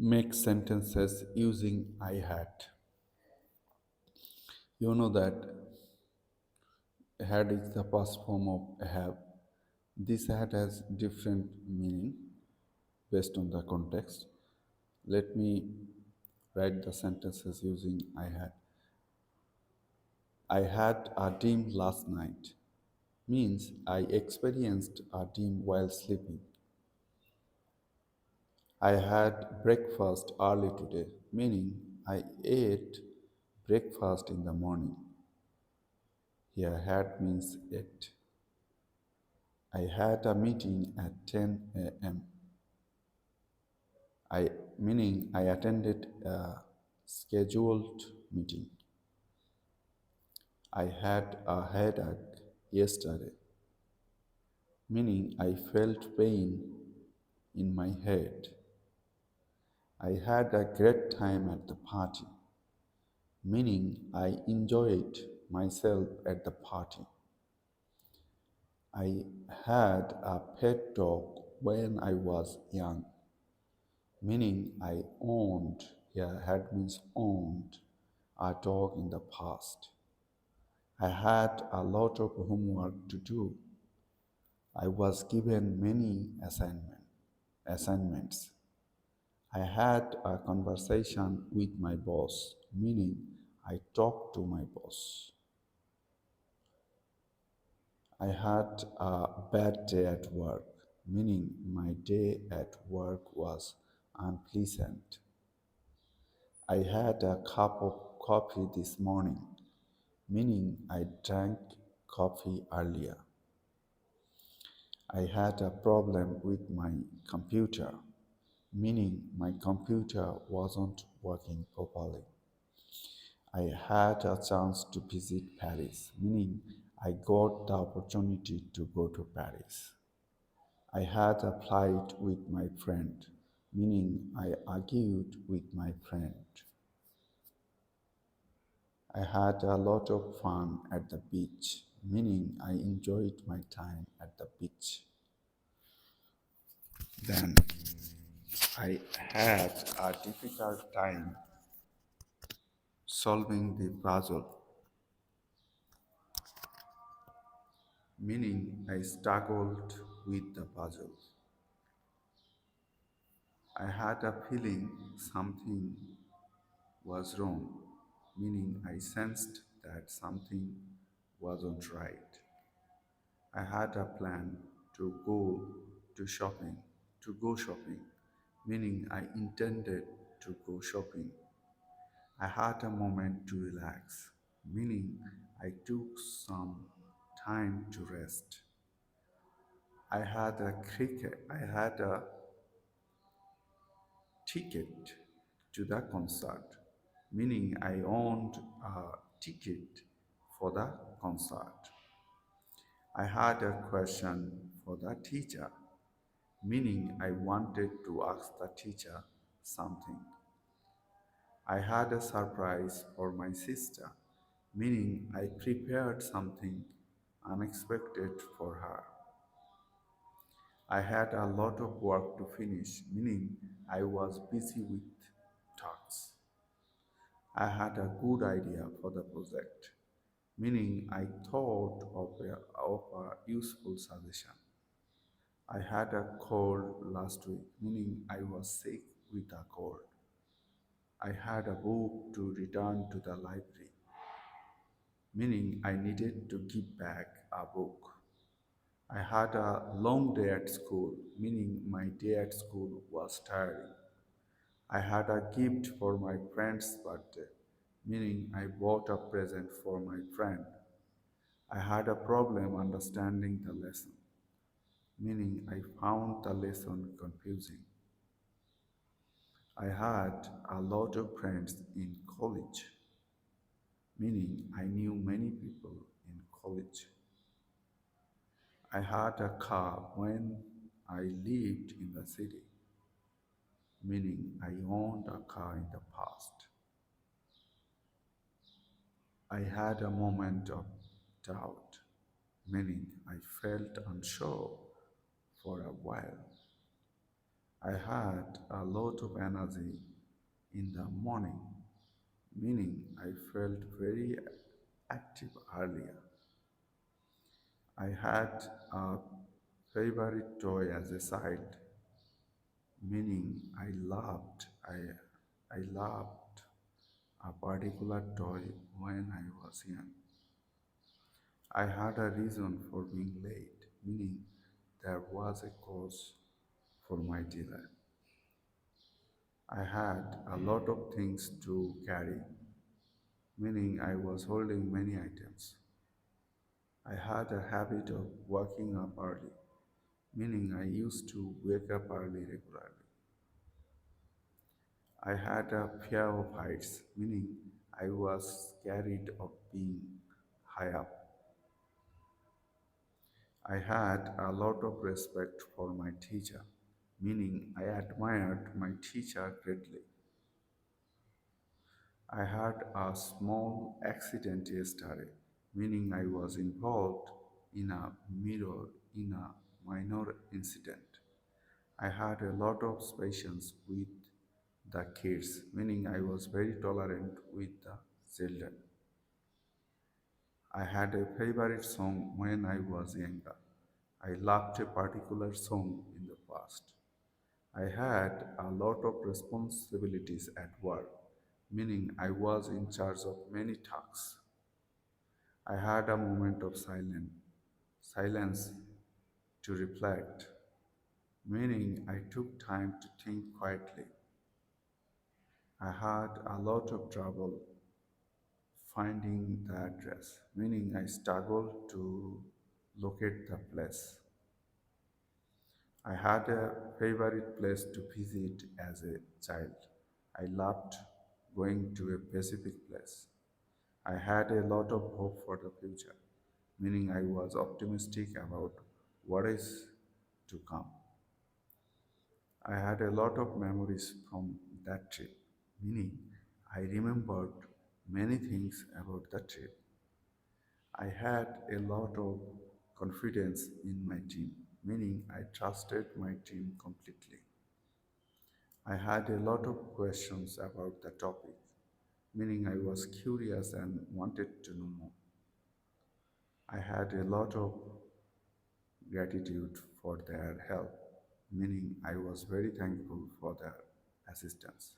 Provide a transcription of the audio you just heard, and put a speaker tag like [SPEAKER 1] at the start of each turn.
[SPEAKER 1] Make sentences using I had. You know that had is the past form of have. This had has different meaning based on the context. Let me write the sentences using I had. I had a dream last night means I experienced a dream while sleeping. I had breakfast early today, meaning I ate breakfast in the morning. Here, had means it. I had a meeting at 10 a.m. I meaning I attended a scheduled meeting. I had a headache yesterday, meaning I felt pain in my head. I had a great time at the party, meaning I enjoyed myself at the party. I had a pet dog when I was young, meaning I owned, here had means owned, a dog in the past. I had a lot of homework to do. I was given many assignments. I had a conversation with my boss, meaning I talked to my boss. I had a bad day at work, meaning my day at work was unpleasant. I had a cup of coffee this morning, meaning I drank coffee earlier. I had a problem with my computer, meaning my computer wasn't working properly. I had a chance to visit Paris, meaning I got the opportunity to go to Paris. I had a fight with my friend, meaning I argued with my friend. I had a lot of fun at the beach, meaning I enjoyed my time at the beach. Then I had a difficult time solving the puzzle, meaning I struggled with the puzzle. I had a feeling something was wrong, meaning I sensed that something wasn't right. I had a plan to go shopping, meaning I intended to go shopping. I had a moment to relax, meaning I took some time to rest. I had a ticket to the concert, meaning I owned a ticket for the concert. I had a question for the teacher, meaning I wanted to ask the teacher something. I had a surprise for my sister, meaning I prepared something unexpected for her. I had a lot of work to finish, meaning I was busy with tasks. I had a good idea for the project, meaning I thought of a useful suggestion. I had a cold last week, meaning I was sick with a cold. I had a book to return to the library, meaning I needed to give back a book. I had a long day at school, meaning my day at school was tiring. I had a gift for my friend's birthday, meaning I bought a present for my friend. I had a problem understanding the lesson, meaning I found the lesson confusing. I had a lot of friends in college, meaning I knew many people in college. I had a car when I lived in the city, meaning I owned a car in the past. I had a moment of doubt, meaning I felt unsure for a while. I had a lot of energy in the morning, meaning I felt very active earlier. I had a favorite toy as a child, meaning I loved a particular toy when I was young. I had a reason for being late, meaning there was a cause for my delay. I had a lot of things to carry, meaning I was holding many items. I had a habit of waking up early, meaning I used to wake up early regularly. I had a fear of heights, meaning I was scared of being high up. I had a lot of respect for my teacher, meaning I admired my teacher greatly. I had a small accident yesterday, meaning I was involved in a mirror in a minor incident. I had a lot of patience with the kids, meaning I was very tolerant with the children. I had a favorite song when I was younger. I loved a particular song in the past. I had a lot of responsibilities at work, meaning I was in charge of many tasks. I had a moment of silence to reflect, meaning I took time to think quietly. I had a lot of trouble finding the address, meaning I struggled to locate the place. I had a favorite place to visit as a child. I loved going to a specific place. I had a lot of hope for the future, meaning I was optimistic about what is to come. I had a lot of memories from that trip, meaning I remembered many things about the trip. I had a lot of confidence in my team, meaning I trusted my team completely. I had a lot of questions about the topic, meaning I was curious and wanted to know more. I had a lot of gratitude for their help, meaning I was very thankful for their assistance.